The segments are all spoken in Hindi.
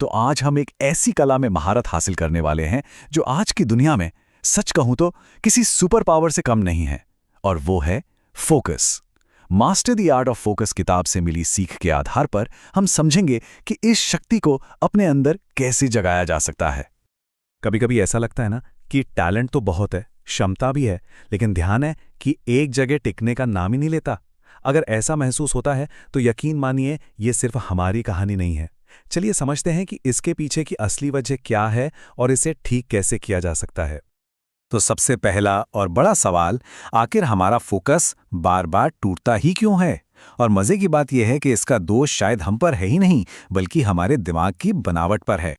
तो आज हम एक ऐसी कला में महारत हासिल करने वाले हैं जो आज की दुनिया में, सच कहूं तो, किसी सुपर पावर से कम नहीं है। और वो है focus. Master the art of focus किताब से मिली सीख के आधार पर हम समझेंगे कि इस शक्ति को अपने अंदर कैसे जगाया जा सकता है। कभी कभी ऐसा लगता है ना कि टैलेंट तो बहुत है, क्षमता भी है, लेकिन ध्यान है कि एक जगह टिकने का नाम ही नहीं लेता। अगर ऐसा महसूस होता है तो यकीन मानिए ये सिर्फ हमारी कहानी नहीं है। चलिए समझते हैं कि इसके पीछे की असली वजह क्या है और इसे ठीक कैसे किया जा सकता है। तो सबसे पहला और बड़ा सवाल, आखिर हमारा फोकस बार बार टूटता ही क्यों है? और मजे की बात यह है कि इसका दोष शायद हम पर है ही नहीं, बल्कि हमारे दिमाग की बनावट पर है।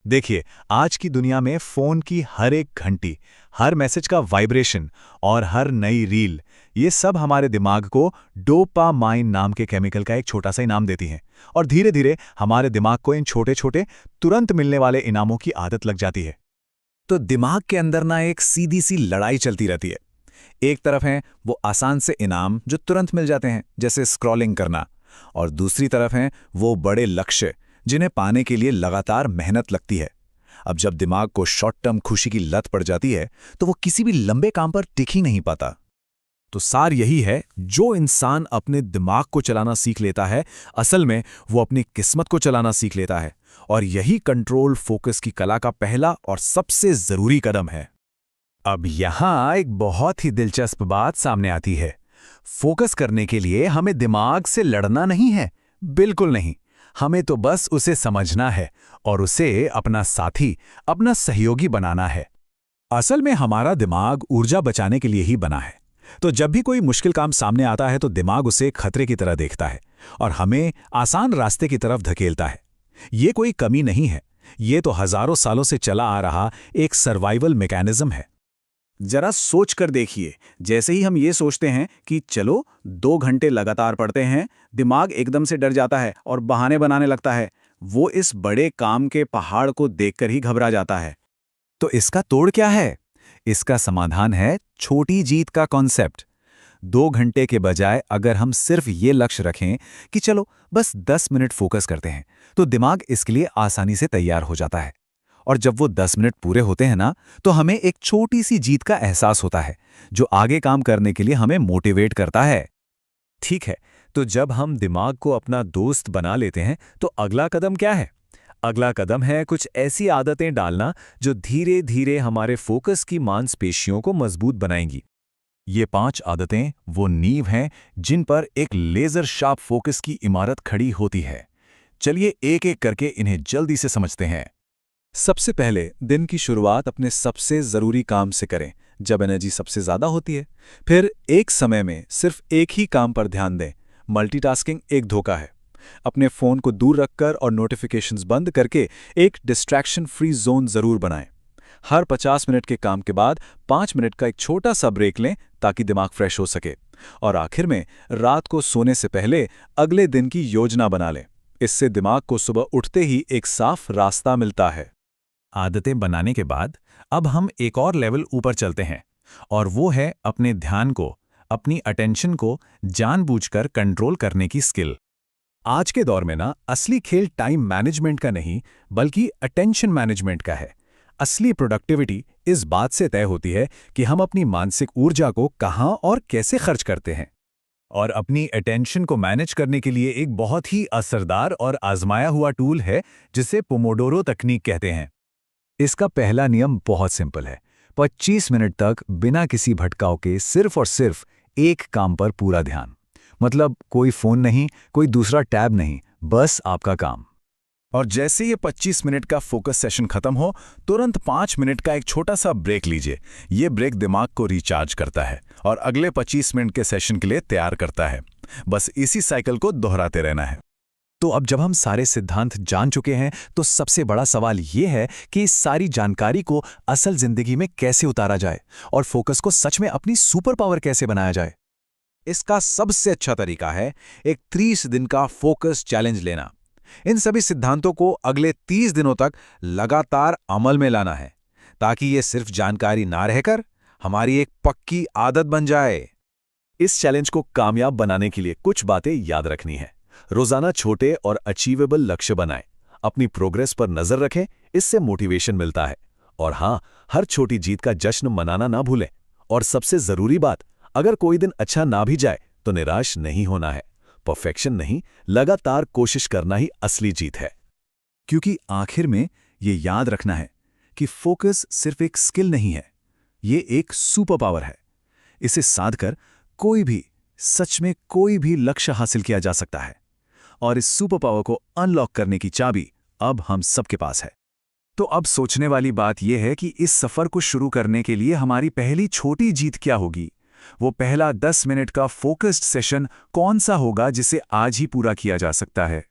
देखिए, आज की दुनिया में फोन की हर एक घंटी, हर मैसेज का वाइब्रेशन और हर नई रील, ये सब हमारे दिमाग को डोपामाइन नाम के केमिकल का एक छोटा सा इनाम देती हैं। और धीरे धीरे हमारे दिमाग को इन छोटे छोटे तुरंत मिलने वाले इनामों की आदत लग जाती है। तो दिमाग के अंदर ना एक सीधी सी लड़ाई चलती रहती है। एक तरफ है वो आसान से इनाम जो तुरंत मिल जाते हैं, जैसे स्क्रॉलिंग करना, और दूसरी तरफ हैं वो बड़े लक्ष्य जिन्हें पाने के लिए लगातार मेहनत लगती है। अब जब दिमाग को शॉर्ट टर्म खुशी की लत पड़ जाती है तो वो किसी भी लंबे काम पर टिक ही नहीं पाता। तो सार यही है, जो इंसान अपने दिमाग को चलाना सीख लेता है, असल में वो अपनी किस्मत को चलाना सीख लेता है। और यही कंट्रोल फोकस की कला का पहला और सबसे जरूरी कदम है। अब यहां एक बहुत ही दिलचस्प बात सामने आती है। फोकस करने के लिए हमें दिमाग से लड़ना नहीं है, बिल्कुल नहीं। हमें तो बस उसे समझना है और उसे अपना साथी, अपना सहयोगी बनाना है। असल में हमारा दिमाग ऊर्जा बचाने के लिए ही बना है। तो जब भी कोई मुश्किल काम सामने आता है तो दिमाग उसे खतरे की तरह देखता है और हमें आसान रास्ते की तरफ धकेलता है। ये कोई कमी नहीं है, ये तो हजारों सालों से चला आ रहा एक सर्वाइवल मैकेनिज्म है। जरा सोच कर देखिए, जैसे ही हम ये सोचते हैं कि चलो 2 घंटे लगातार पढ़ते हैं, दिमाग एकदम से डर जाता है और बहाने बनाने लगता है। वो इस बड़े काम के पहाड़ को देखकर ही घबरा जाता है। तो इसका तोड़ क्या है? इसका समाधान है छोटी जीत का कॉन्सेप्ट। 2 घंटे के बजाय अगर हम सिर्फ ये लक्ष्य रखें कि चलो बस 10 मिनट फोकस करते हैं, तो दिमाग इसके लिए आसानी से तैयार हो जाता है। और जब वो 10 मिनट पूरे होते हैं ना, तो हमें एक छोटी सी जीत का एहसास होता है, जो आगे काम करने के लिए हमें मोटिवेट करता है। ठीक है, तो जब हम दिमाग को अपना दोस्त बना लेते हैं, तो अगला कदम क्या है? अगला कदम है कुछ ऐसी आदतें डालना जो धीरे धीरे हमारे फोकस की मांसपेशियों को मजबूत बनाएंगी। ये 5 आदतें वो नींव हैं जिन पर एक लेजर शार्प फोकस की इमारत खड़ी होती है। चलिए एक एक करके इन्हें जल्दी से समझते हैं। सबसे पहले, दिन की शुरुआत अपने सबसे जरूरी काम से करें, जब एनर्जी सबसे ज्यादा होती है। फिर एक समय में सिर्फ एक ही काम पर ध्यान दें। मल्टीटास्किंग एक धोखा है। अपने फोन को दूर रखकर और नोटिफिकेशंस बंद करके एक डिस्ट्रैक्शन फ्री जोन जरूर बनाएं। हर 50 मिनट के काम के बाद 5 मिनट का एक छोटा सा ब्रेक लें ताकि दिमाग फ्रेश हो सके। और आखिर में, रात को सोने से पहले अगले दिन की योजना बना लें। इससे दिमाग को सुबह उठते ही एक साफ रास्ता मिलता है। आदतें बनाने के बाद अब हम एक और लेवल ऊपर चलते हैं, और वो है अपने ध्यान को, अपनी अटेंशन को जानबूझकर कंट्रोल करने की स्किल। आज के दौर में ना असली खेल टाइम मैनेजमेंट का नहीं, बल्कि अटेंशन मैनेजमेंट का है। असली प्रोडक्टिविटी इस बात से तय होती है कि हम अपनी मानसिक ऊर्जा को कहां और कैसे खर्च करते हैं। और अपनी अटेंशन को मैनेज करने के लिए एक बहुत ही असरदार और आजमाया हुआ टूल है जिसे पोमोडोरो तकनीक कहते हैं। इसका पहला नियम बहुत सिंपल है। 25 मिनट तक बिना किसी भटकाव के सिर्फ और सिर्फ एक काम पर पूरा ध्यान। मतलब कोई फोन नहीं, कोई दूसरा टैब नहीं, बस आपका काम। और जैसे ये 25 मिनट का फोकस सेशन खत्म हो, तुरंत 5 मिनट का एक छोटा सा ब्रेक लीजिए। ये ब्रेक दिमाग को रिचार्ज करता है और अगले 25 मिनट के सेशन के लिए तैयार करता है। बस इसी साइकिल को दोहराते रहना है। तो अब जब हम सारे सिद्धांत जान चुके हैं, तो सबसे बड़ा सवाल ये है कि इस सारी जानकारी को असल जिंदगी में कैसे उतारा जाए और फोकस को सच में अपनी सुपर पावर कैसे बनाया जाए। इसका सबसे अच्छा तरीका है एक 30 दिन का फोकस चैलेंज लेना। इन सभी सिद्धांतों को अगले 30 दिनों तक लगातार अमल में लाना है, ताकि ये सिर्फ जानकारी ना रहकर हमारी एक पक्की आदत बन जाए। इस चैलेंज को कामयाब बनाने के लिए कुछ बातें याद रखनी है। रोजाना छोटे और अचीवेबल लक्ष्य बनाएं। अपनी प्रोग्रेस पर नजर रखें, इससे मोटिवेशन मिलता है। और हाँ, हर छोटी जीत का जश्न मनाना ना भूलें। और सबसे जरूरी बात, अगर कोई दिन अच्छा ना भी जाए तो निराश नहीं होना है। परफेक्शन नहीं, लगातार कोशिश करना ही असली जीत है। क्योंकि आखिर में ये याद रखना है कि फोकस सिर्फ एक स्किल नहीं है, ये एक सुपर पावर है। इसे साध कर कोई भी, सच में कोई भी लक्ष्य हासिल किया जा सकता है। और इस सुपर पावर को अनलॉक करने की चाबी अब हम सबके पास है। तो अब सोचने वाली बात यह है कि इस सफर को शुरू करने के लिए हमारी पहली छोटी जीत क्या होगी? वो पहला 10 मिनट का फोकस्ड सेशन कौन सा होगा जिसे आज ही पूरा किया जा सकता है?